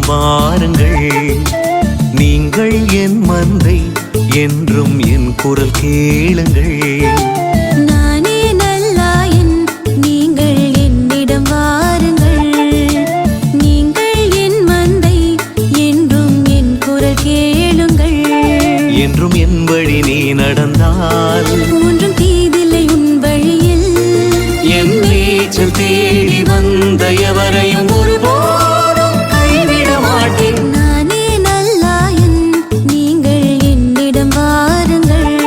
வாருங்கள். நீங்கள் என் மந்தை, என்றும் என் குரல் கேளுங்கள். நானே நல்லாயன், நீங்கள் என்னிடம் வாருங்கள். நீங்கள் என் மந்தை, என்றும் என் குரல் கேளுங்கள். என்றும் என் வழி நீ நடந்தால் ஒன்றும் தீதில்லை உன் வழியில். என் மேய்ச்சல் தேடி வந்த எவரையும் ஒருபோதும் கைவிட மாட்டேன். நானே நல்லாயன், நீங்கள் என்னிடம் வாருங்கள்.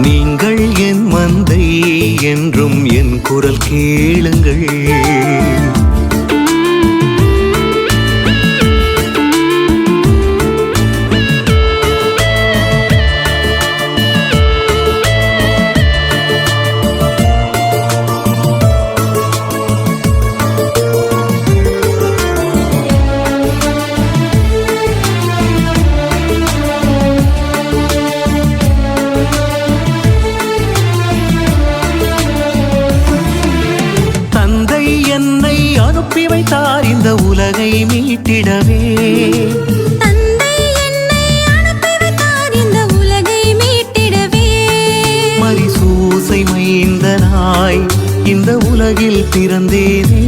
நீங்கள் என் மந்தை, என்றும் என் குரல் கேளுங்கள். என்னை அனுப்பி வைத்தார் இந்த உலகை மீட்டிடவே. தந்தை என்னை அனுப்பி வைத்தார் இந்த உலகை மீட்டிடவே. மரிசூசை மைந்தனாய் இந்த உலகில் பிறந்தேனே.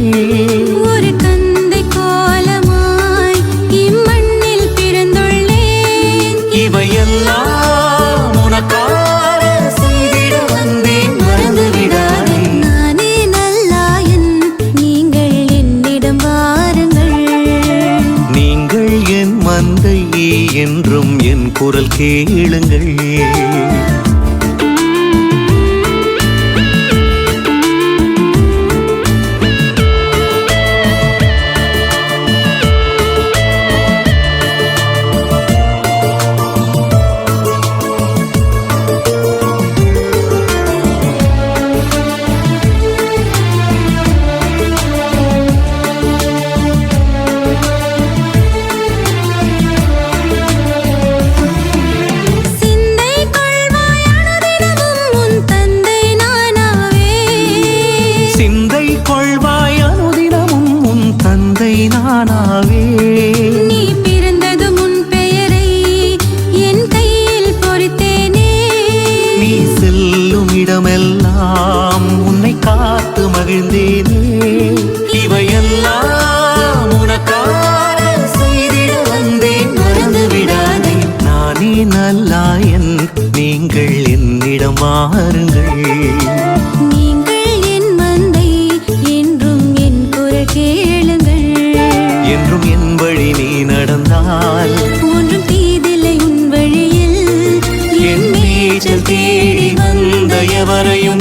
ஒரு தந்தை கோலமாய் இம்மண்ணில் பிறந்துள்ளேன். இவையெல்லாம் உனக்காக செய்திட வந்தேன், மறந்து விடாதே. நானே நல்லாயன், நீங்கள் என்னிடம் வாருங்கள். நீங்கள் என் மந்தை, என்றும் என் குரல் கேளுங்கள். சிந்தை கொள்வாய் அனுதினமும் உன் தந்தை நானாவே. நீ பிறந்தது முன் பெயரை என் கையில் பொறித்தேனே. நீ செல்லும் இடமெல்லாம் உன்னை காத்து மகிழ்ந்தேனே. இவையெல்லாம் உனக்காக செய்திட வந்தேன், மறந்து விடாதே. நானே நல்லாயன், நீங்கள் என்னிடம் வாருங்கள். என்றும் என் வழி நீ நடந்தால் ஒன்றும் தீதில்லை உன் வழியில். என் மேய்ச்சல் தேடி வந்த எவரையும்